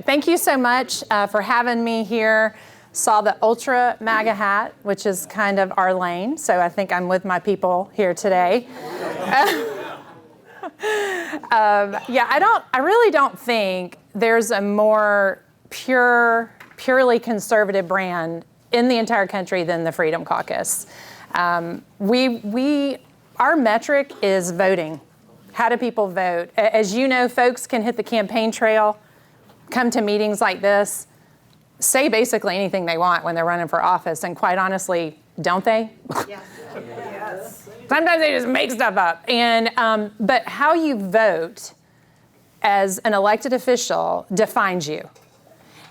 Thank you so much for having me here. Saw the Ultra MAGA hat, which is kind of our lane, so I think I'm with my people here today. I really don't think there's a more purely conservative brand in the entire country than the Freedom Caucus. Our metric is voting. How do people vote? As you know, folks can hit the campaign trail, come to meetings like this, say basically anything they want when they're running for office, and quite honestly, don't they? Yes. Yes. Sometimes they just make stuff up. But how you vote as an elected official defines you.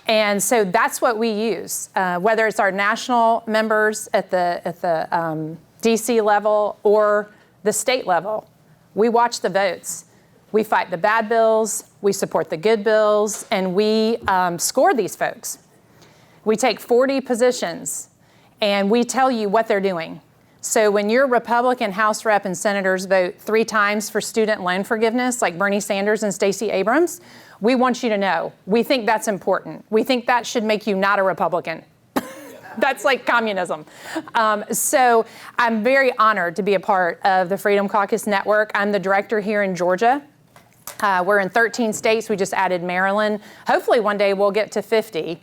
And so that's what we use, whether it's our national members at the DC level or the state level. We watch the votes. We fight the bad bills, we support the good bills, and we score these folks. We take 40 positions, and we tell you what they're doing. So when your Republican House rep and senators vote 3 times for student loan forgiveness, like Bernie Sanders and Stacey Abrams, we want you to know. We think that's important. We think that should make you not a Republican. That's like communism. So I'm very honored to be a part of the Freedom Caucus Network. I'm the director here in Georgia. We're in 13 states. We just added Maryland. Hopefully one day we'll get to 50.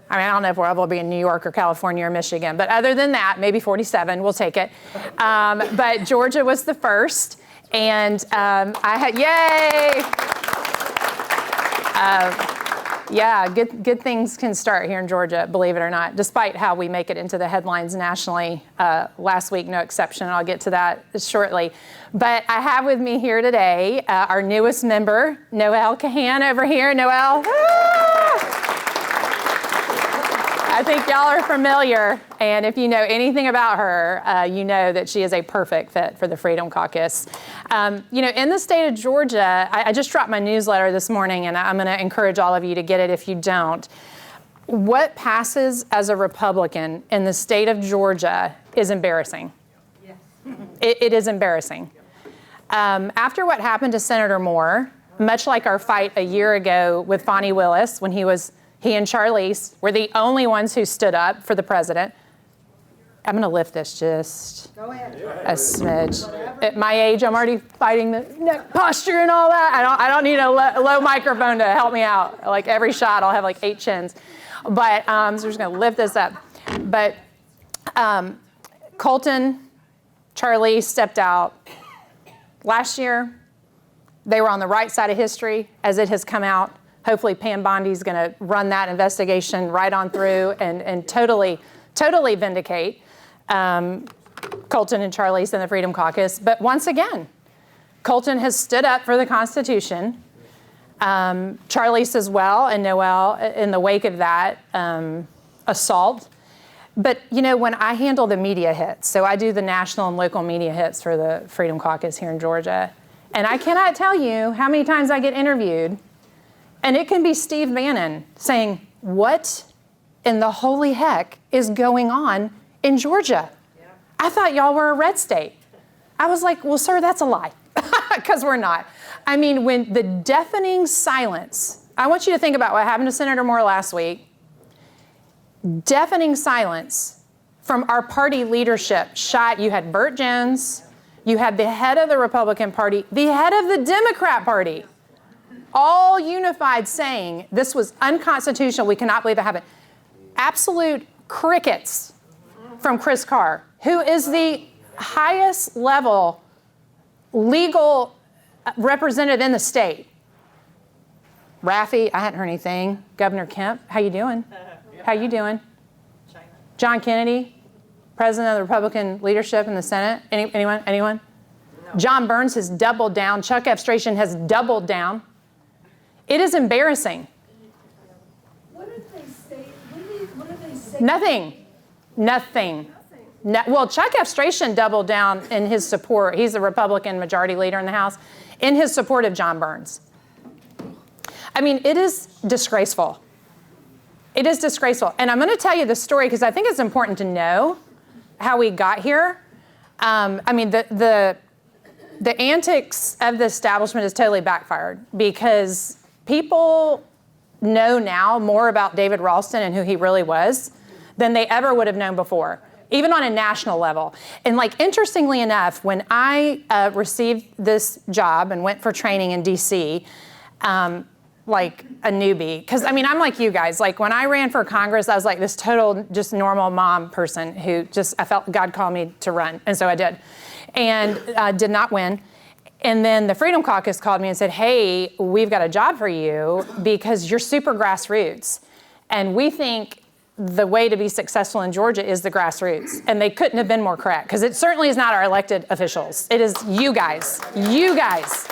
I mean, I don't know if we'll be in New York or California or Michigan, but other than that, maybe 47, we'll take it. But Georgia was the first, and yay! Good things can start here in Georgia, believe it or not, despite how we make it into the headlines nationally. Last week, no exception, and I'll get to that shortly. But I have with me here today our newest member, Noelle Cahan over here. Noelle. I think y'all are familiar, and if you know anything about her, you know that she is a perfect fit for the Freedom Caucus. In the state of Georgia, I just dropped my newsletter this morning, and I'm going to encourage all of you to get it if you don't. What passes as a Republican in the state of Georgia is embarrassing. Yes. It is embarrassing. After what happened to Senator Moore, much like our fight a year ago with Fonnie Willis when he and Charlize were the only ones who stood up for the president. I'm going to lift this just a smidge. At my age, I'm already fighting the neck posture and all that. I don't need a low microphone to help me out. Like every shot, I'll have like 8 chins. But so we're just going to lift this up. But Colton, Charlize stepped out last year. They were on the right side of history as it has come out. Hopefully Pam Bondi's going to run that investigation right on through and totally vindicate Colton and Charlize and the Freedom Caucus. But once again, Colton has stood up for the Constitution. Charlize as well, and Noelle in the wake of that assault. But, when I handle the media hits, so I do the national and local media hits for the Freedom Caucus here in Georgia, and I cannot tell you how many times I get interviewed. And it can be Steve Bannon saying, what in the holy heck is going on in Georgia? Yeah. I thought y'all were a red state. I was like, well, sir, that's a lie, because we're not. I mean, when the deafening silence, I want you to think about what happened to Senator Moore last week. Deafening silence from our party leadership shot. You had Burt Jones, you had the head of the Republican Party, the head of the Democrat Party, all unified saying this was unconstitutional. We cannot believe it happened. Absolute crickets from Chris Carr, who is the highest level legal representative in the state. Rafi, I hadn't heard anything. Governor Kemp, how you doing? How you doing? China. John Kennedy, president of the Republican leadership in the Senate. Anyone? No. John Burns has doubled down. Chuck Epstration has doubled down. It is embarrassing. What did they say? What did they say? Nothing. Well, Chuck Epstration doubled down in his support. He's the Republican majority leader in the House, in his support of John Burns. I mean, it is disgraceful. It is disgraceful. And I'm going to tell you the story because I think it's important to know how we got here. The antics of the establishment has totally backfired because people know now more about David Ralston and who he really was than they ever would have known before, even on a national level. And like, interestingly enough, when I received this job and went for training in DC, like a newbie, because I mean, I'm like you guys, like when I ran for Congress, I was like this total, just normal mom person who just, I felt God called me to run. And so I did, and did not win. And then the Freedom Caucus called me and said, hey, we've got a job for you because you're super grassroots. And we think the way to be successful in Georgia is the grassroots. And they couldn't have been more correct, because it certainly is not our elected officials. It is you guys. You guys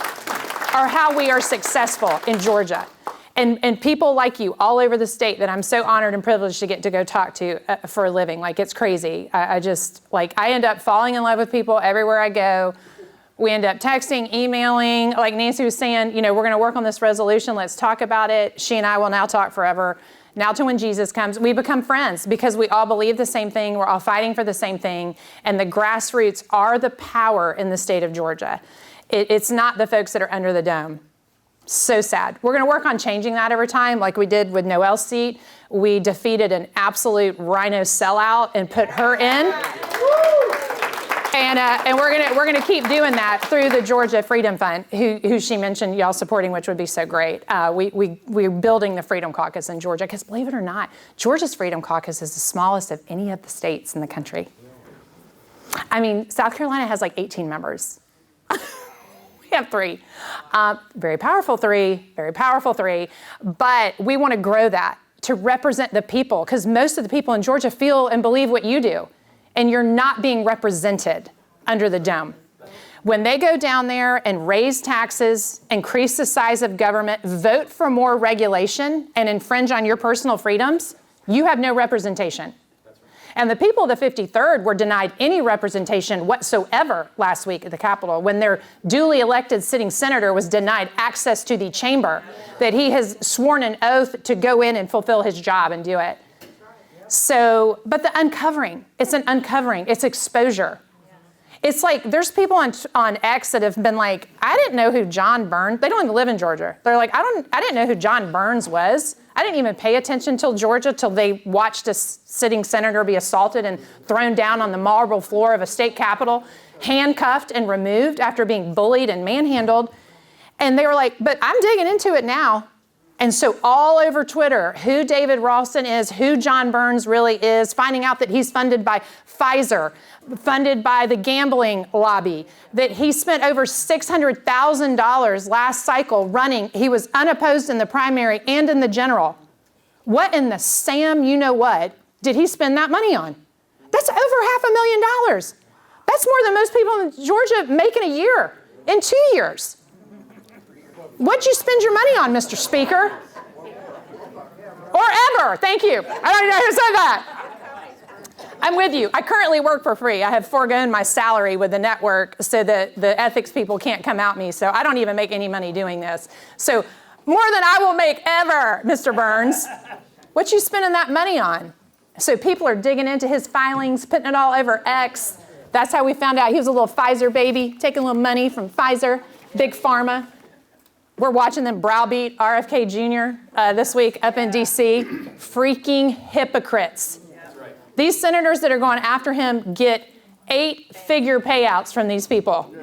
are how we are successful in Georgia. And people like you all over the state that I'm so honored and privileged to get to go talk to for a living. Like, it's crazy. I just, like, I end up falling in love with people everywhere I go. We end up texting, emailing, like Nancy was saying, you know, we're going to work on this resolution. Let's talk about it. She and I will now talk forever. Now to when Jesus comes, we become friends because we all believe the same thing. We're all fighting for the same thing. And the grassroots are the power in the state of Georgia. It's not the folks that are under the dome. So sad. We're going to work on changing that over time, like we did with Noel's seat. We defeated an absolute rhino sellout and put her in. And we're gonna keep doing that through the Georgia Freedom Fund, who she mentioned y'all supporting, which would be so great. We're building the Freedom Caucus in Georgia, because believe it or not, Georgia's Freedom Caucus is the smallest of any of the states in the country. I mean, South Carolina has like 18 members. We have 3. Very powerful 3, very powerful 3. But we want to grow that to represent the people, because most of the people in Georgia feel and believe what you do. And you're not being represented under the dome. When they go down there and raise taxes, increase the size of government, vote for more regulation, and infringe on your personal freedoms, you have no representation. And the people of the 53rd were denied any representation whatsoever last week at the Capitol, when their duly elected sitting senator was denied access to the chamber, that he has sworn an oath to go in and fulfill his job and do it. So, but the uncovering, it's an uncovering, it's exposure. It's like, there's people on X that have been like, I didn't know who John Burns, they don't even live in Georgia. They're like, I didn't know who John Burns was. I didn't even pay attention till Georgia, till they watched a sitting senator be assaulted and thrown down on the marble floor of a state capitol, handcuffed and removed after being bullied and manhandled. And they were like, but I'm digging into it now. And so all over Twitter, who David Ralston is, who John Burns really is, finding out that he's funded by Pfizer, funded by the gambling lobby, that he spent over $600,000 last cycle running. He was unopposed in the primary and in the general. What in the Sam you-know-what did he spend that money on? That's over $500,000. That's more than most people in Georgia make in a year, in 2 years. What'd you spend your money on, Mr. Speaker? Or ever, thank you. I don't know who said that. I'm with you. I currently work for free. I have foregone my salary with the network so that the ethics people can't come at me. So I don't even make any money doing this. So more than I will make ever, Mr. Burns. What you spending that money on? So people are digging into his filings, putting it all over X. That's how we found out he was a little Pfizer baby, taking a little money from Pfizer, big pharma. We're watching them browbeat RFK Jr. This week up in D.C. Freaking hypocrites. These senators that are going after him get 8-figure payouts from these people.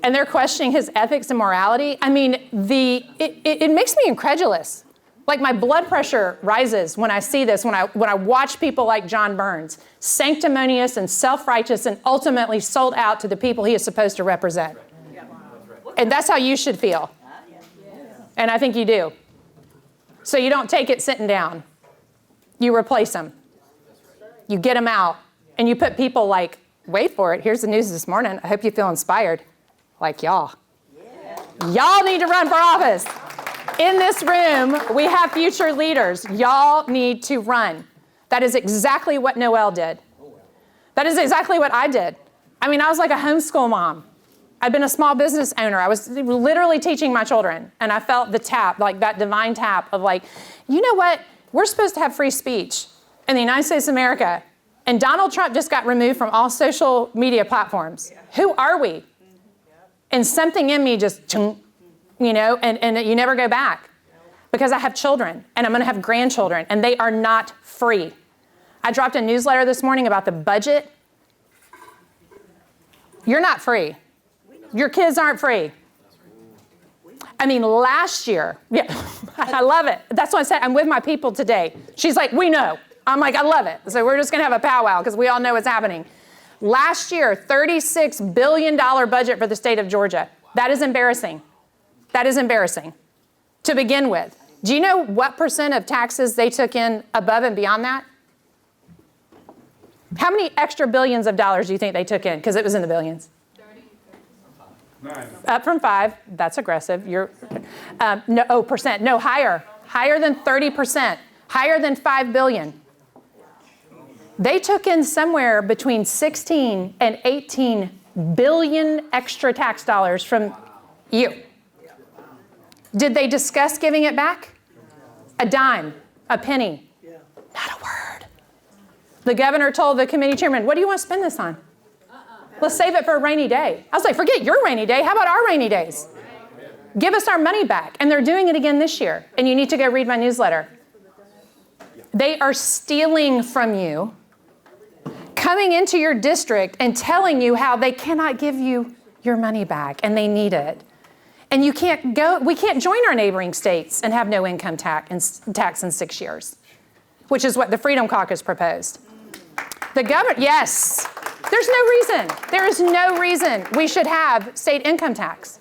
And they're questioning his ethics and morality. I mean, it makes me incredulous. Like, my blood pressure rises when I see this, when I watch people like John Burns, sanctimonious and self-righteous and ultimately sold out to the people he is supposed to represent. And that's how you should feel. And I think you do. So you don't take it sitting down. You replace them. You get them out. And you put people like, wait for it, here's the news this morning. I hope you feel inspired. Like y'all. Y'all need to run for office. In this room, we have future leaders. Y'all need to run. That is exactly what Noel did. That is exactly what I did. I mean, I was like a homeschool mom. I'd been a small business owner. I was literally teaching my children. And I felt the tap, like that divine tap of like, you know what? We're supposed to have free speech in the United States of America. And Donald Trump just got removed from all social media platforms. Who are we? And something in me just, you know, and you never go back. because I have children and I'm going to have grandchildren, and they are not free. I dropped a newsletter this morning about the budget. You're not free. Your kids aren't free. I mean, last year, yeah, I love it. That's what I said. I'm with my people today. She's like, we know. I'm like, I love it. So we're just going to have a powwow because we all know what's happening. Last year, $36 billion budget for the state of Georgia. That is embarrassing. That is embarrassing to begin with. Do you know what percent of taxes they took in above and beyond that? How many extra billions of dollars do you think they took in? Because it was in the billions. 9. Up from 5. That's aggressive. You're percent. No, higher. Higher than 30%. Higher than 5 billion. They took in somewhere between 16 and 18 billion extra tax dollars from you. Did they discuss giving it back? A dime, a penny, not a word. The governor told the committee chairman, what do you want to spend this on? Let's save it for a rainy day. I was like, forget your rainy day. How about our rainy days? Give us our money back. And they're doing it again this year. And you need to go read my newsletter. They are stealing from you, coming into your district and telling you how they cannot give you your money back and they need it. And we can't join our neighboring states and have no income tax in 6 years, which is what the Freedom Caucus proposed. The governor, yes, there is no reason we should have state income tax.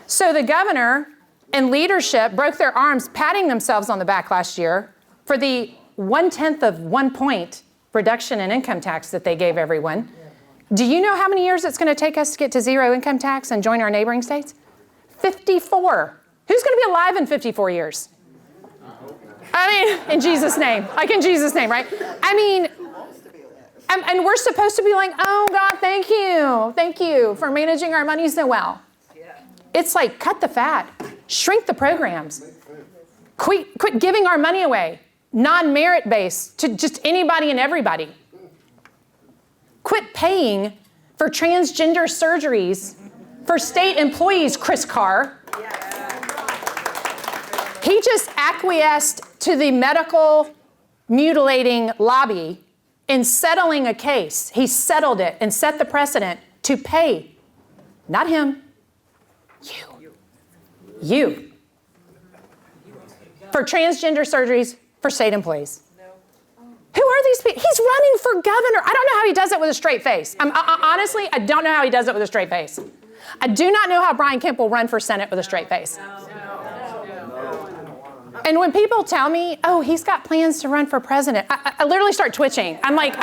So the governor and leadership broke their arms patting themselves on the back last year for the 1/10 of 1 point reduction in income tax that they gave everyone. Do you know how many years it's going to take us to get to zero income tax and join our neighboring states? 54. Who's going to be alive in 54 years? I mean, in Jesus' name. Like in Jesus' name, right? I mean, and we're supposed to be like, oh, God, thank you. Thank you for managing our money so well. It's like, cut the fat. Shrink the programs. Quit giving our money away. Non-merit based to just anybody and everybody. Quit paying for transgender surgeries for state employees, Chris Carr. He just acquiesced to the medical mutilating lobby in settling a case. He settled it and set the precedent to pay, not him, you, for transgender surgeries for state employees. Who are these people? He's running for governor. I don't know how he does it with a straight face. Honestly, I don't know how he does it with a straight face. I do not know how Brian Kemp will run for Senate with a straight face. And when people tell me, oh, he's got plans to run for president, I literally start twitching. I'm like,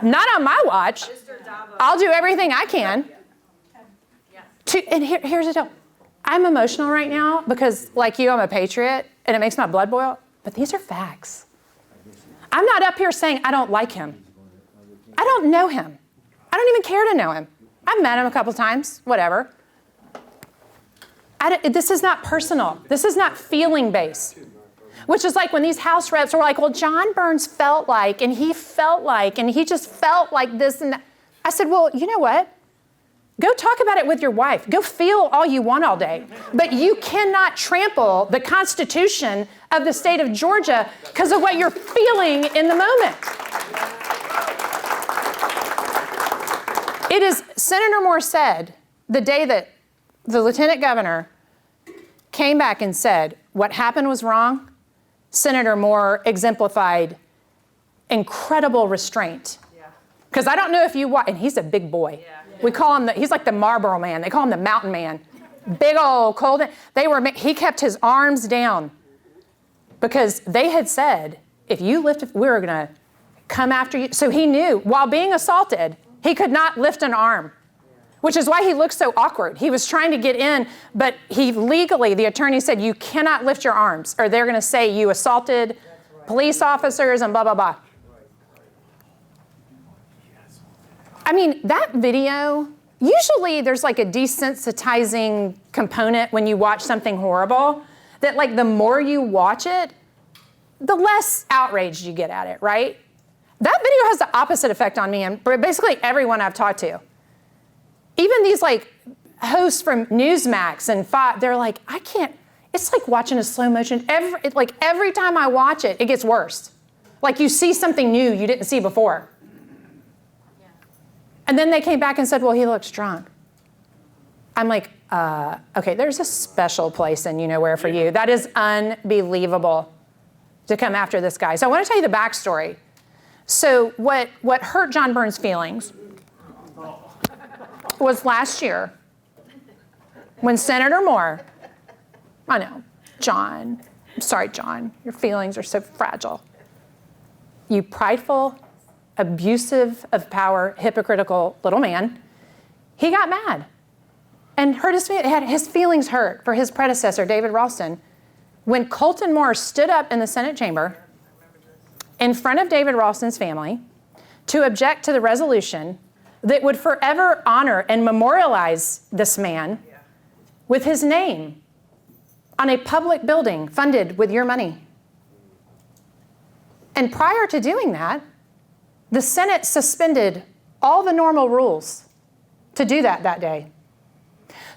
not on my watch. I'll do everything I can. And here's the deal. I'm emotional right now because, like you, I'm a patriot, and it makes my blood boil. But these are facts. I'm not up here saying I don't like him. I don't know him. I don't even care to know him. I've met him a couple times, whatever. This is not personal. This is not feeling-based. Which is like when these House reps were like, well, John Burns felt like, and he just felt like this and that. I said, well, you know what? Go talk about it with your wife. Go feel all you want all day. But you cannot trample the Constitution of the state of Georgia because of what you're feeling in the moment. It is, Senator Moore said, the day that the lieutenant governor came back and said what happened was wrong, Senator Moore exemplified incredible restraint. Because I don't know if you watch, and he's a big boy. We call him, he's like the Marlboro Man. They call him the Mountain Man. Big old cold. He kept his arms down because they had said, if you lift, we were going to come after you. So he knew while being assaulted, he could not lift an arm, which is why he looked so awkward. He was trying to get in, but the attorney said, you cannot lift your arms or they're going to say you assaulted police officers and blah, blah, blah. I mean, that video, usually there's like a desensitizing component when you watch something horrible, that like the more you watch it, the less outraged you get at it, right? That video has the opposite effect on me and basically everyone I've talked to. Even these like hosts from Newsmax and Fox, they're like, It's like watching a slow motion. Every time I watch it, it gets worse. Like you see something new you didn't see before. Yeah. And then they came back and said, well, he looks drunk. I'm like, okay, there's a special place in you know where for you. That is unbelievable to come after this guy. So I want to tell you the backstory. So what hurt John Burns' feelings was last year when Senator Moore, I know, John, I'm sorry, John, your feelings are so fragile. You prideful, abusive of power, hypocritical little man, he got mad and had his feelings hurt for his predecessor, David Ralston, when Colton Moore stood up in the Senate chamber in front of David Ralston's family to object to the resolution that would forever honor and memorialize this man with his name on a public building funded with your money. And prior to doing that, the Senate suspended all the normal rules to do that day.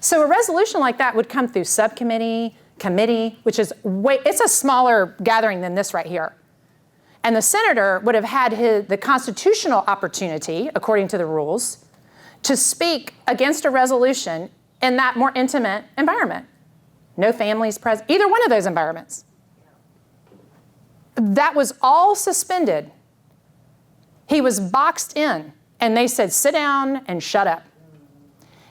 So a resolution like that would come through subcommittee, committee, which is it's a smaller gathering than this right here. And the senator would have had the constitutional opportunity, according to the rules, to speak against a resolution in that more intimate environment. No families present, either one of those environments. That was all suspended. He was boxed in, and they said, sit down and shut up.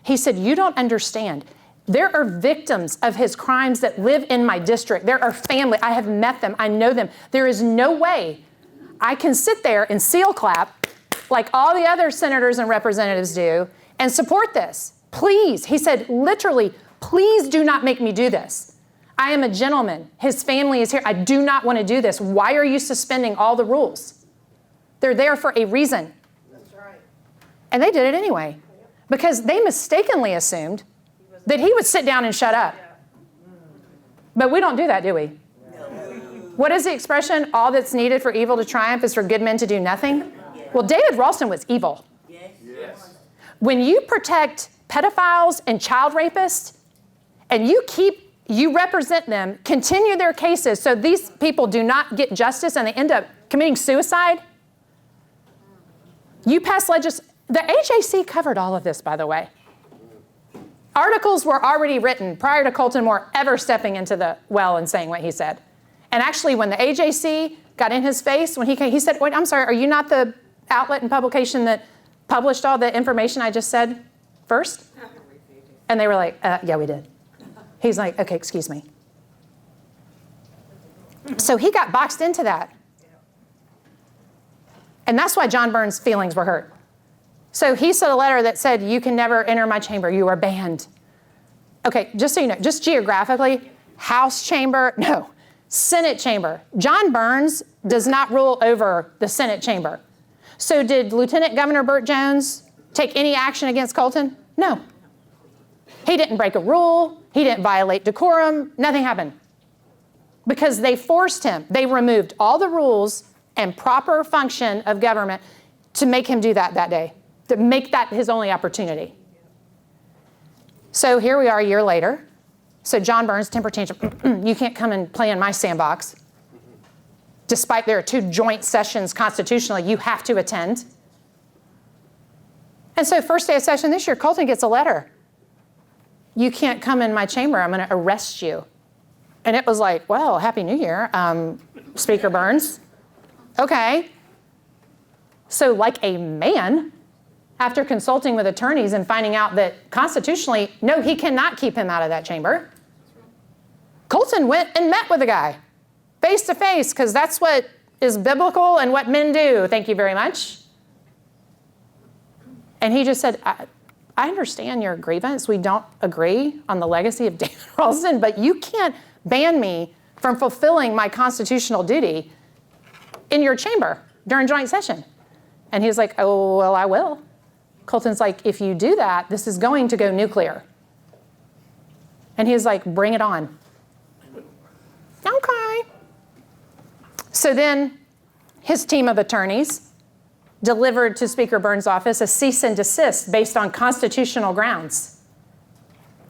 He said, you don't understand. There are victims of his crimes that live in my district. There are family. I have met them. I know them. There is no way I can sit there and seal clap like all the other senators and representatives do and support this. Please, he said, literally, please do not make me do this. I am a gentleman. His family is here. I do not want to do this. Why are you suspending all the rules? They're there for a reason. That's right. And they did it anyway because they mistakenly assumed that he would sit down and shut up. But we don't do that, do we? What is the expression? All that's needed for evil to triumph is for good men to do nothing. Well, David Ralston was evil. Yes. When you protect pedophiles and child rapists and you represent them, continue their cases so these people do not get justice and they end up committing suicide, you pass legislation. The AJC covered all of this, by the way. Articles were already written prior to Colton Moore ever stepping into the well and saying what he said. And actually, when the AJC got in his face, when he came, he said, wait, I'm sorry, are you not the outlet and publication that published all the information I just said first? And they were like, yeah, we did. He's like, okay, excuse me. So he got boxed into that. And that's why John Burns' feelings were hurt. So he sent a letter that said, you can never enter my chamber. You are banned. Okay, just so you know, just geographically, House chamber, no, Senate chamber. John Burns does not rule over the Senate chamber. So did Lieutenant Governor Burt Jones take any action against Colton? No. He didn't break a rule. He didn't violate decorum. Nothing happened. Because they forced him. They removed all the rules and proper function of government to make him do that day, to make that his only opportunity. So here we are a year later. So John Burns, temper tantrum, you can't come and play in my sandbox. Despite there are 2 joint sessions constitutionally you have to attend. And so first day of session this year, Colton gets a letter. You can't come in my chamber. I'm going to arrest you. And it was like, well, Happy New Year, Speaker Burns. Okay. So like a man, after consulting with attorneys and finding out that constitutionally, no, he cannot keep him out of that chamber, Colton went and met with the guy face to face because that's what is biblical and what men do. Thank you very much. And he just said, I understand your grievance. We don't agree on the legacy of David Ralston, but you can't ban me from fulfilling my constitutional duty in your chamber during joint session. And he was like, oh, well, I will. Colton's like, if you do that, this is going to go nuclear. And he was like, bring it on. Okay. So then his team of attorneys delivered to Speaker Burns' office a cease and desist based on constitutional grounds.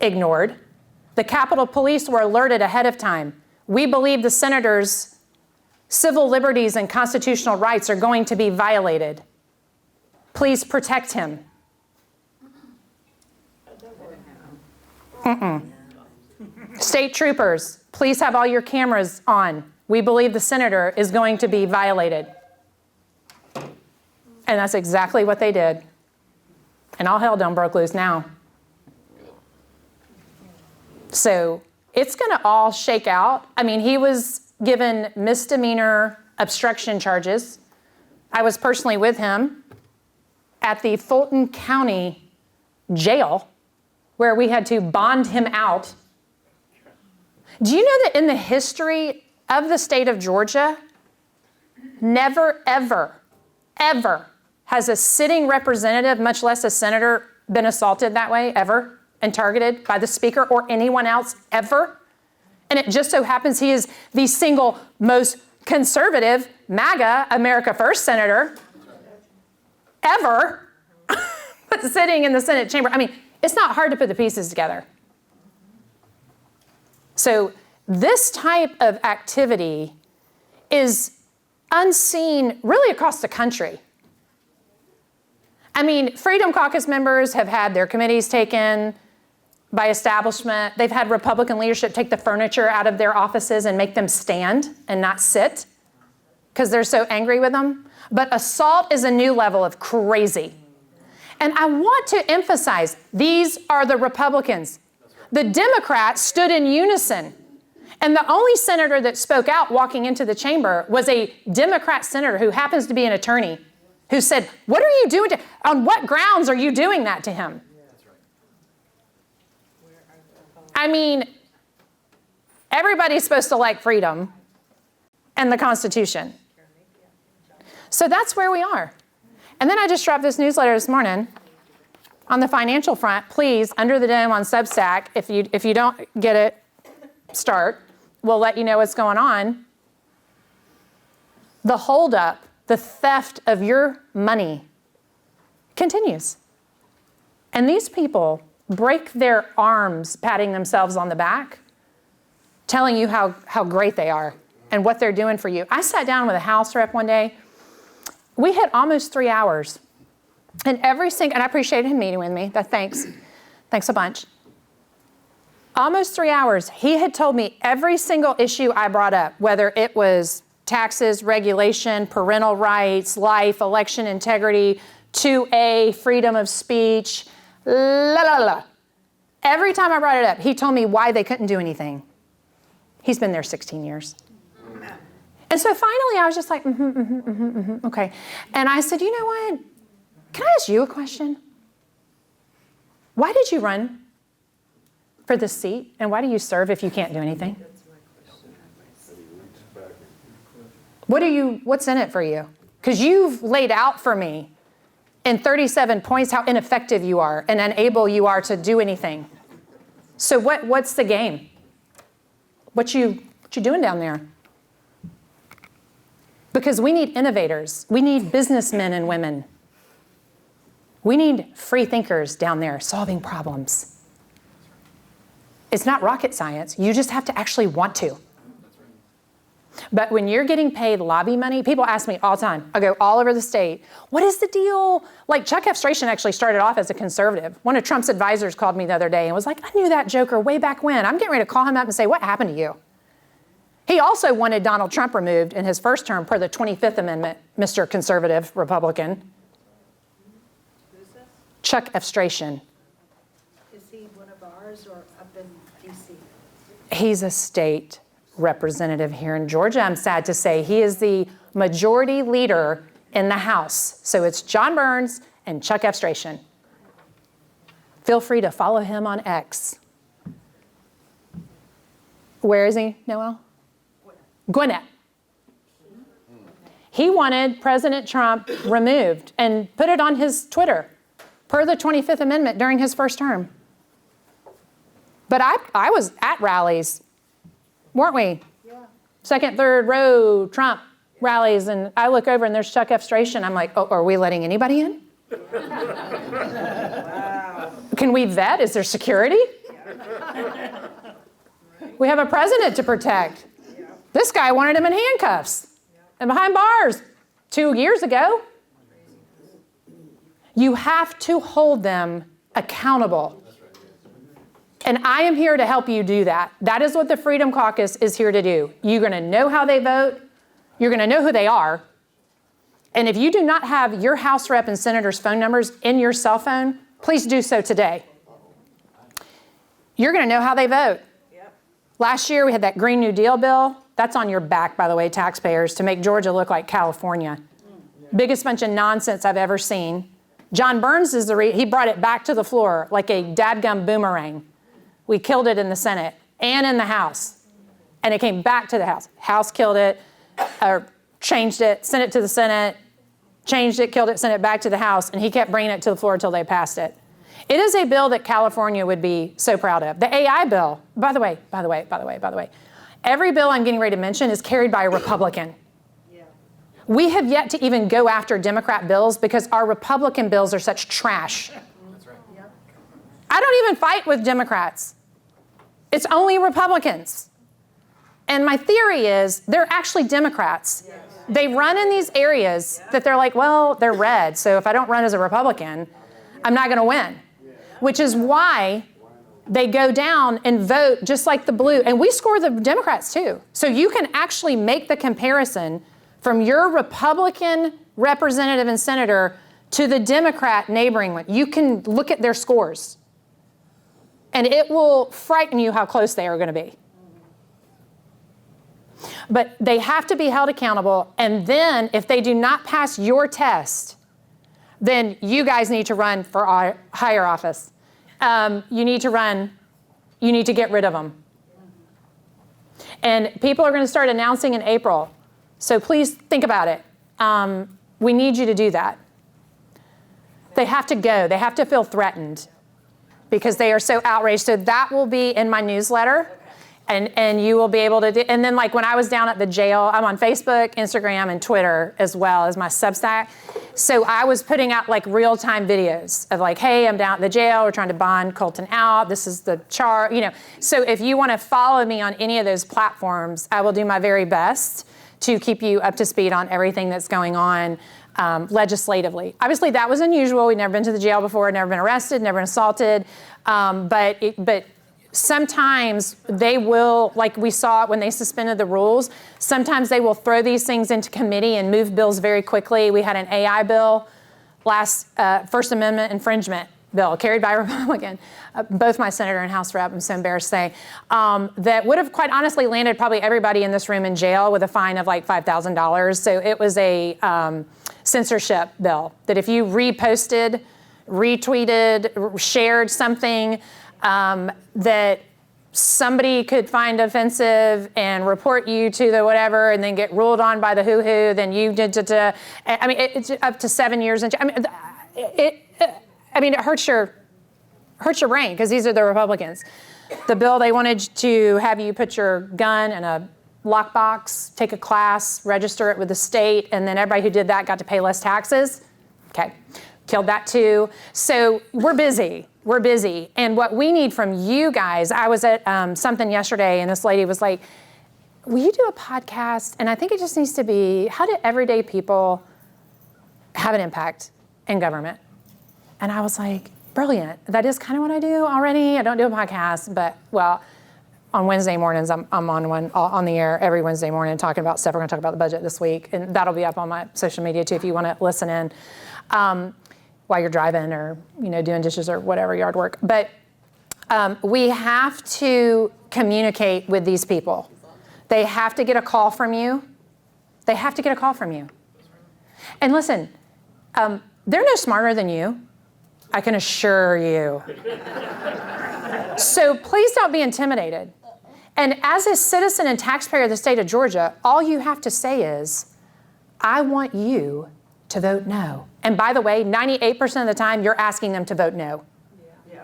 Ignored. The Capitol Police were alerted ahead of time. We believe the senator's civil liberties and constitutional rights are going to be violated. Please protect him. State troopers, please have all your cameras on. We believe the senator is going to be violated. And that's exactly what they did. And all hell done broke loose now. So it's going to all shake out. I mean, he was given misdemeanor obstruction charges. I was personally with him at the Fulton County Jail, where we had to bond him out. Do you know that in the history of the state of Georgia, never, ever, ever has a sitting representative, much less a senator, been assaulted that way, ever, and targeted by the speaker or anyone else, ever? And it just so happens he is the single most conservative, MAGA, America First senator ever sitting in the Senate chamber. I mean, it's not hard to put the pieces together. So this type of activity is unseen really across the country. I mean, Freedom Caucus members have had their committees taken by establishment. They've had Republican leadership take the furniture out of their offices and make them stand and not sit because they're so angry with them. But assault is a new level of crazy. And I want to emphasize, these are the Republicans. The Democrats stood in unison. And the only senator that spoke out walking into the chamber was a Democrat senator who happens to be an attorney who said, what are you doing on what grounds are you doing that to him? I mean, everybody's supposed to like freedom and the Constitution. So that's where we are. And then I just dropped this newsletter this morning on the financial front. Please, Under the Dome on Substack, if you don't get it, start. We'll let you know what's going on. The holdup, the theft of your money continues. And these people break their arms patting themselves on the back, telling you how great they are and what they're doing for you. I sat down with a House rep one day. We had almost 3 hours. And and I appreciated him meeting with me. Thanks a bunch. Almost 3 hours. He had told me every single issue I brought up, whether it was taxes, regulation, parental rights, life, election integrity, 2A, freedom of speech, la, la, la. Every time I brought it up, he told me why they couldn't do anything. He's been there 16 years. And so finally I was just like, okay. And I said, you know what? Can I ask you a question? Why did you run for this seat? And why do you serve if you can't do anything? What's in it for you? Because you've laid out for me in 37 points how ineffective you are and unable you are to do anything. So what's the game? What you doing down there? Because we need innovators. We need businessmen and women. We need free thinkers down there solving problems. It's not rocket science. You just have to actually want to. But when you're getting paid lobby money, people ask me all the time. I go all over the state, what is the deal? Like Chuck F. Strachan actually started off as a conservative. One of Trump's advisors called me the other day and was like, I knew that joker way back when. I'm getting ready to call him up and say, what happened to you? He also wanted Donald Trump removed in his first term per the 25th Amendment, Mr. Conservative Republican. Who's this? Chuck F. Strachan. Is he one of ours or up in D.C.? He's a state representative here in Georgia. I'm sad to say he is the majority leader in the House. So it's John Burns and Chuck F. Strachan. Feel free to follow him on X. Where is he, Noel? Gwinnett. He wanted President Trump removed and put it on his Twitter per the 25th Amendment during his first term. But I was at rallies, weren't we? Yeah. Second, third row Trump rallies, and I look over and there's Chuck F. Strachan. I'm like, oh, are we letting anybody in? Wow. Can we vet? Is there security? We have a president to protect. This guy wanted him in handcuffs and behind bars 2 years ago. You have to hold them accountable. And I am here to help you do that. That is what the Freedom Caucus is here to do. You're going to know how they vote. You're going to know who they are. And if you do not have your House rep and senator's phone numbers in your cell phone, please do so today. You're going to know how they vote. Yep. Last year, we had that Green New Deal bill. That's on your back, by the way, taxpayers, to make Georgia look like California. Biggest bunch of nonsense I've ever seen. John Burns is he brought it back to the floor like a dadgum boomerang. We killed it in the Senate and in the House. And it came back to the House. House killed it, or changed it, sent it to the Senate, changed it, killed it, sent it back to the House, and he kept bringing it to the floor until they passed it. It is a bill that California would be so proud of. The AI bill, by the way, every bill I'm getting ready to mention is carried by a Republican. Yeah. We have yet to even go after Democrat bills because our Republican bills are such trash. That's right. Yep. I don't even fight with Democrats. It's only Republicans. And my theory is they're actually Democrats. Yes. They run in these areas that they're like, well, they're red, so if I don't run as a Republican, I'm not going to win. Which is why they go down and vote just like the blue. And we score the Democrats too. So you can actually make the comparison from your Republican representative and senator to the Democrat neighboring one. You can look at their scores. And it will frighten you how close they are going to be. But they have to be held accountable. And then if they do not pass your test, then you guys need to run for higher office. You need to get rid of them. And people are going to start announcing in April. So please think about it. We need you to do that. They have to go. They have to feel threatened because they are so outraged. So that will be in my newsletter. And you will be able to do, and then like when I was down at the jail, I'm on Facebook, Instagram, and Twitter as well as my Substack. So I was putting out like real-time videos of like, hey, I'm down at the jail. We're trying to bond Colton out. This is the chart, you know. So if you want to follow me on any of those platforms, I will do my very best to keep you up to speed on everything that's going on legislatively. Obviously, that was unusual. We'd never been to the jail before, never been arrested, never been assaulted. But sometimes they will, like we saw when they suspended the rules, sometimes they will throw these things into committee and move bills very quickly. We had an AI bill, First Amendment infringement bill, carried by a Republican, both my senator and House rep, I'm so embarrassed to say, that would have quite honestly landed probably everybody in this room in jail with a fine of like $5,000. So it was a censorship bill that if you reposted, retweeted, shared something, that somebody could find offensive and report you to the whatever and then get ruled on by the hoo-hoo, then you did, I mean, it's up to 7 years. I mean, it hurts your brain because these are the Republicans. The bill, they wanted to have you put your gun in a lockbox, take a class, register it with the state, and then everybody who did that got to pay less taxes. Okay, killed that too. So we're busy. We're busy. And what we need from you guys, I was at something yesterday and this lady was like, will you do a podcast? And I think it just needs to be, how do everyday people have an impact in government? And I was like, brilliant. That is kind of what I do already. I don't do a podcast, but well, on Wednesday mornings, I'm on one on the air every Wednesday morning talking about stuff. We're going to talk about the budget this week. And that'll be up on my social media too if you want to listen in. While you're driving or, you know, doing dishes or whatever, yard work. But we have to communicate with these people. They have to get a call from you. They have to get a call from you. And listen, they're no smarter than you. I can assure you. So please don't be intimidated. And as a citizen and taxpayer of the state of Georgia, all you have to say is, I want you to vote no. And by the way, 98% of the time, you're asking them to vote no. Yeah.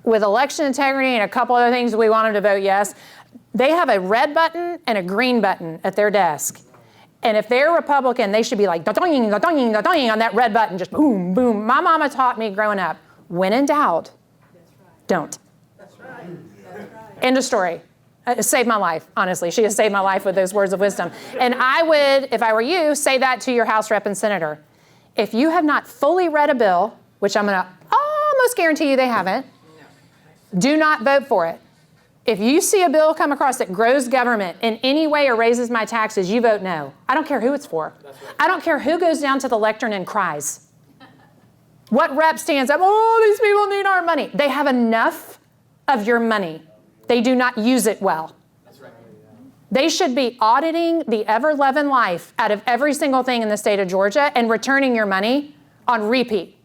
With election integrity and a couple other things, we want them to vote yes. They have a red button and a green button at their desk. And if they're Republican, they should be like, da-dong, da-dong, da-dong, on that red button, just boom, boom. My mama taught me growing up, when in doubt, don't. That's right. That's right. End of story. Saved my life, honestly. She has saved my life with those words of wisdom. And I would, if I were you, say that to your House rep and senator. If you have not fully read a bill, which I'm going to almost guarantee you they haven't, do not vote for it. If you see a bill come across that grows government in any way or raises my taxes, you vote no. I don't care who it's for. I don't care who goes down to the lectern and cries. What rep stands up, oh, these people need our money. They have enough of your money. They do not use it well. They should be auditing the ever-loving life out of every single thing in the state of Georgia and returning your money on repeat.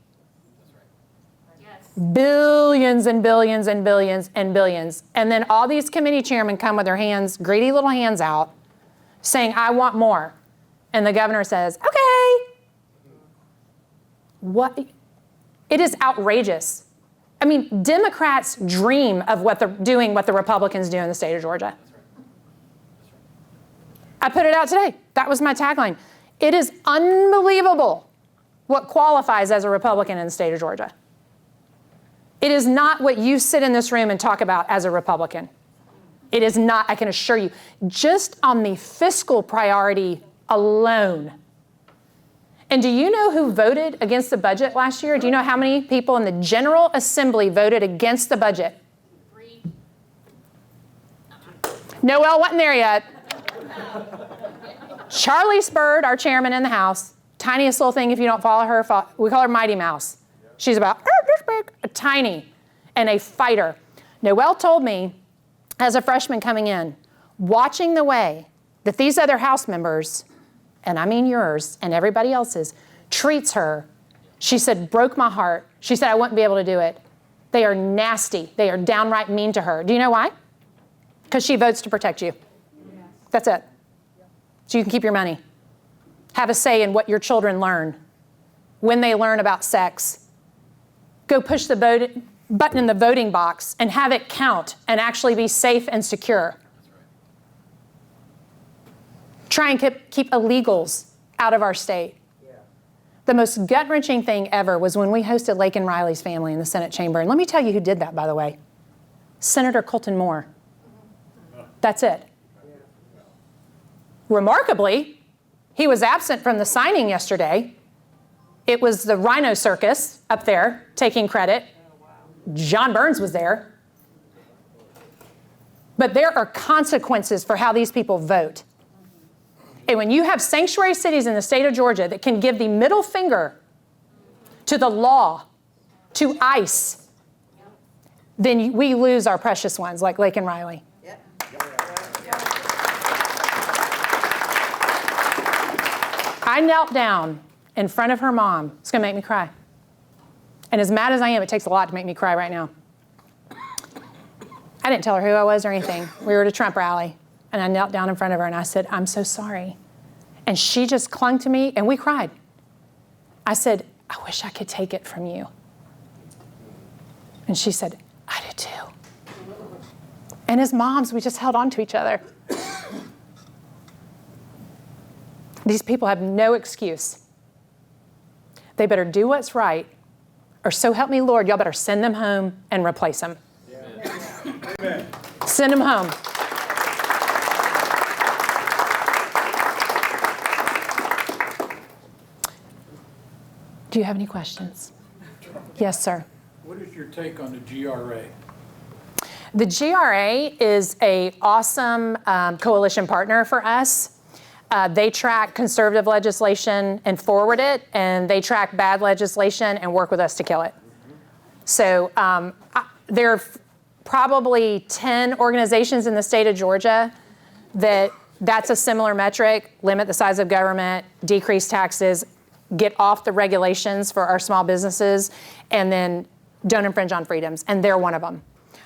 Billions and billions and billions and billions. And then all these committee chairmen come with their hands, greedy little hands out, saying, I want more. And the governor says, okay. What? It is outrageous. I mean, Democrats dream of what they're doing, what the Republicans do in the state of Georgia. I put it out today. That was my tagline. It is unbelievable what qualifies as a Republican in the state of Georgia. It is not what you sit in this room and talk about as a Republican. It is not, I can assure you. Just on the fiscal priority alone. And do you know who voted against the budget last year? Do you know how many people in the General Assembly voted against the budget? 3. Noel wasn't there yet. Charlie Spurd, our chairman in the House, tiniest little thing if you don't follow her, we call her Mighty Mouse. She's about this big, a tiny, and a fighter. Noel told me, as a freshman coming in, watching the way that these other House members, and I mean yours and everybody else's, treats her, she said, broke my heart. She said, I wouldn't be able to do it. They are nasty. They are downright mean to her. Do you know why? Because she votes to protect you. That's it. So you can keep your money. Have a say in what your children learn, when they learn about sex. Go push the button in the voting box and have it count and actually be safe and secure. Try and keep illegals out of our state. The most gut-wrenching thing ever was when we hosted Laken Riley's family in the Senate chamber. And let me tell you who did that, by the way. Senator Colton Moore. That's it. Remarkably, he was absent from the signing yesterday. It was the Rhino Circus up there taking credit. John Burns was there. But there are consequences for how these people vote. And when you have sanctuary cities in the state of Georgia that can give the middle finger to the law, to ICE, then we lose our precious ones like Laken Riley. I knelt down in front of her mom. It's going to make me cry. And as mad as I am, it takes a lot to make me cry right now. I didn't tell her who I was or anything. We were at a Trump rally. And I knelt down in front of her and I said, I'm so sorry. And she just clung to me and we cried. I said, I wish I could take it from you. And she said, I do too. And as moms, we just held on to each other. These people have no excuse. They better do what's right, or so help me Lord, y'all better send them home and replace them. Amen. Send them home. Do you have any questions? Yes, sir. What is your take on the GRA? The GRA is an awesome coalition partner for us. They track conservative legislation and forward it, and they track bad legislation and work with us to kill it. So there are probably 10 organizations in the state of Georgia that's a similar metric: limit the size of government, decrease taxes, get off the regulations for our small businesses, and then don't infringe on freedoms. And they're one of them.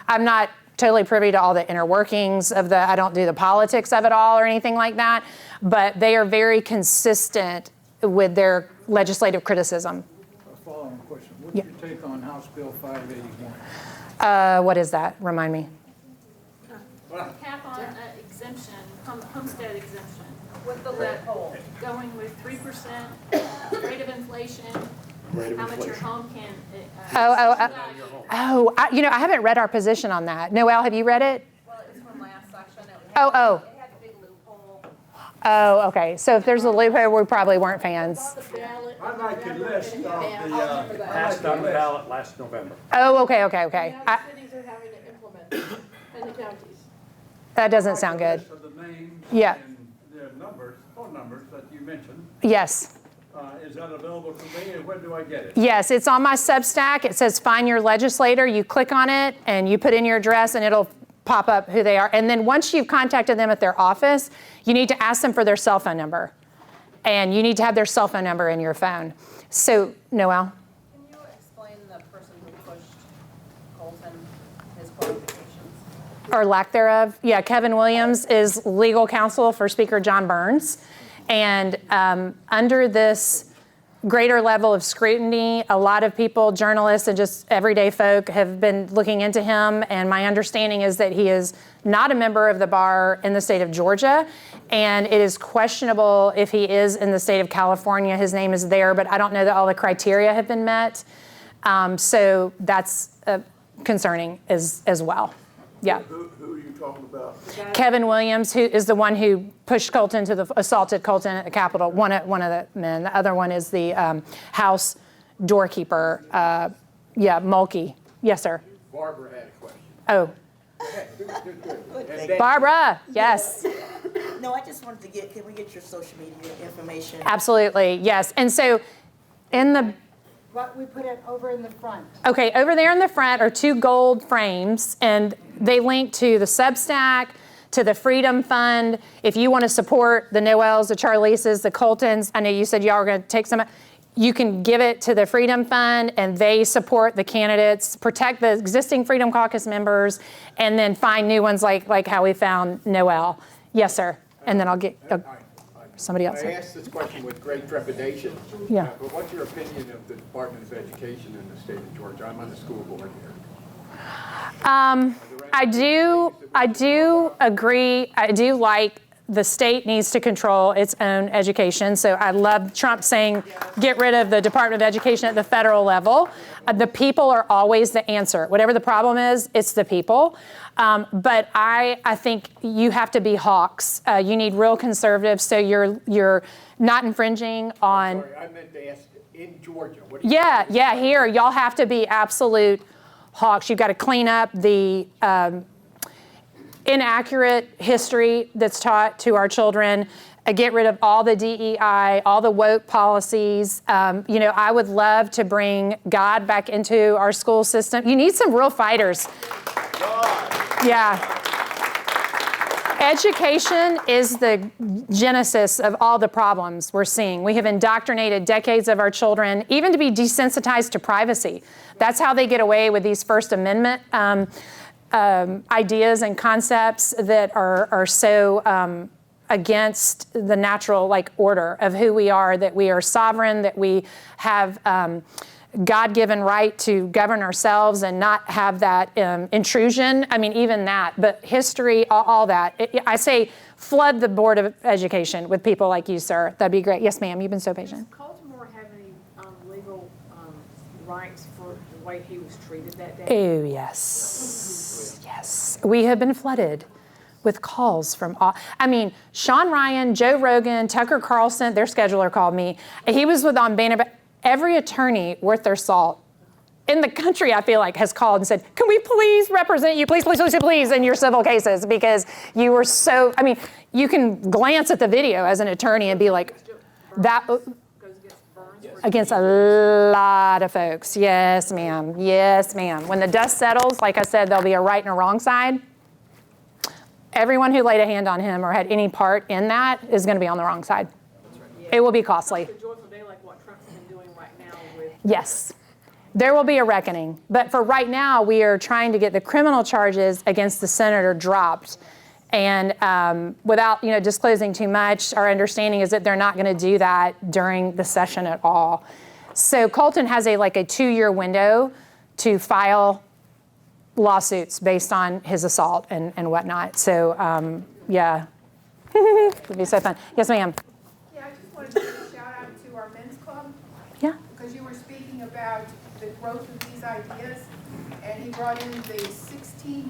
I'm not totally privy to all the inner workings of I don't do the politics of it all or anything like that, but they are very consistent with their legislative criticism. A following question. What's your take on House Bill 581? What is that? Remind me. Cap on exemption, homestead exemption. With the loophole. Going with 3% rate of inflation, how much your home can. I haven't read our position on that. Noel, have you read it? Well, it's from last session. Oh. It had a big loophole. Oh, okay. So if there's a loophole, we probably weren't fans. I'd like to list of the, Passed on the ballot last November. Oh, okay. Now cities are having to implement it, and the counties. That doesn't sound good. list of the names Yeah. and the numbers, phone numbers that you mentioned. Yes. Is that available to me, and when do I get it? Yes, it's on my Substack. It says find your legislator. You click on it and you put in your address and it'll pop up who they are. And then once you've contacted them at their office, you need to ask them for their cell phone number. And you need to have their cell phone number in your phone. So, Noel? Can you explain the person who pushed Colton, his qualifications? Or lack thereof. Yeah, Kevin Williams is legal counsel for Speaker John Burns. And under this greater level of scrutiny, a lot of people, journalists and just everyday folk, have been looking into him. And my understanding is that he is not a member of the bar in the state of Georgia. And it is questionable if he is in the state of California. His name is there, but I don't know that all the criteria have been met. So that's concerning as well. Yeah. Who are you talking about? Kevin Williams, who is the one who assaulted Colton at the Capitol, one of the men. The other one is the house doorkeeper, Mulkey. Yes, sir. Barbara had a question. Oh, Barbara, yes, No, I just wanted to can we get your social media information? absolutely, yes. And so in the What we put it over in the front. Okay, over there in the front are 2 gold frames, and they link to the Substack, to the Freedom Fund. If you want to support the Noels, the Charlises, the Coltons, I know you said y'all were going to take some, you can give it to the Freedom Fund, and they support the candidates, protect the existing Freedom Caucus members, and then find new ones like how we found Noel. Yes, sir. And then I'll get somebody else. I asked this question with great trepidation. Yeah. But what's your opinion of the Department of Education in the state of Georgia? I'm on the school board here. I do agree. I do like the state needs to control its own education. So I love Trump saying, get rid of the Department of Education at the federal level. The people are always the answer. Whatever the problem is, it's the people. But I think you have to be hawks. You need real conservatives. So you're not infringing on. Sorry, I meant to ask in Georgia. Yeah, here, y'all have to be absolute hawks. You've got to clean up the inaccurate history that's taught to our children, get rid of all the DEI, all the woke policies. I would love to bring God back into our school system. You need some real fighters. Yeah. Education is the genesis of all the problems we're seeing. We have indoctrinated decades of our children, even to be desensitized to privacy. That's how they get away with these First Amendment ideas and concepts that are so against the natural order of who we are, that we are sovereign, that we have God-given right to govern ourselves and not have that intrusion. I mean, even that, but history, all that. I say flood the Board of Education with people like you, sir. That'd be great. Yes, ma'am, you've been so patient. Does Baltimore have any legal rights for the way he was treated that day? Oh, yes. Yes. We have been flooded with calls from all, Sean Ryan, Joe Rogan, Tucker Carlson, their scheduler called me. He was on Banner. Every attorney worth their salt in the country, I feel like, has called and said, can we please represent you, please, in your civil cases, because you were so, you can glance at the video as an attorney and be like, that against a lot of folks. Yes, ma'am. Yes, ma'am. When the dust settles, like I said, there'll be a right and a wrong side. Everyone who laid a hand on him or had any part in that is going to be on the wrong side. It will be costly. Yes, there will be a reckoning. But for right now, we are trying to get the criminal charges against the senator dropped. And without disclosing too much, our understanding is that they're not going to do that during the session at all. So Colton has a 2-year window to file lawsuits based on his assault and whatnot. So yeah, it'll be so fun. Yes, ma'am. Yeah, I just wanted to give a shout out to our men's club. Yeah. because you were speaking about the growth of these ideas, and he brought in the 1960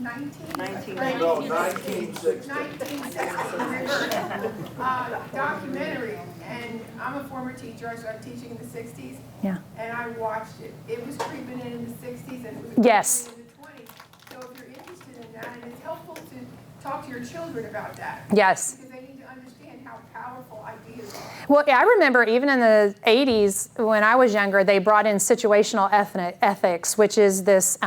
documentary, and I'm a former teacher, I started teaching in the 60s, Yeah. and I watched it. It was creeping in the 60s, and it was Yes. creeping in the 20s. So if you're interested in that, and it's helpful to talk to your children about that. Yes. Because they need to understand how powerful ideas are. Well, I remember even in the 80s when I was younger, they brought in situational ethics, which is this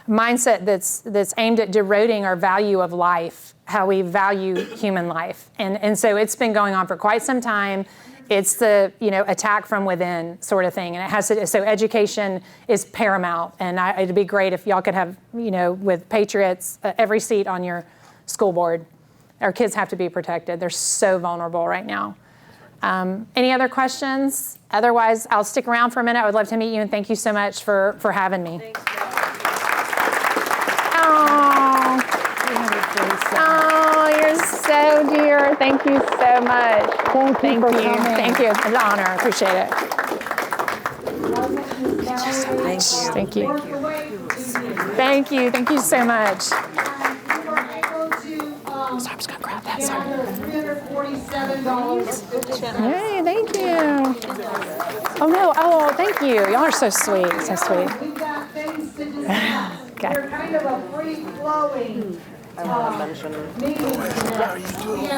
mindset that's aimed at eroding our value of life, how we value human life. And so it's been going on for quite some time. It's the, attack from within sort of thing. And it has to, so education is paramount. And it'd be great if y'all could have, with Patriots, every seat on your school board. Our kids have to be protected. They're so vulnerable right now. Any other questions? Otherwise, I'll stick around for a minute. I would love to meet you, and thank you so much for having me. Oh, you're so dear. Thank you so much. Thank you. Thank you. It's an honor. I appreciate it. Thank you. Thank you. Thank you so much. So I'm just going to grab that. Sorry. Hey, thank you. Oh, no. Oh, thank you. Y'all are so sweet. So sweet. We've got things to discuss. Okay. We're kind of a free-flowing meeting.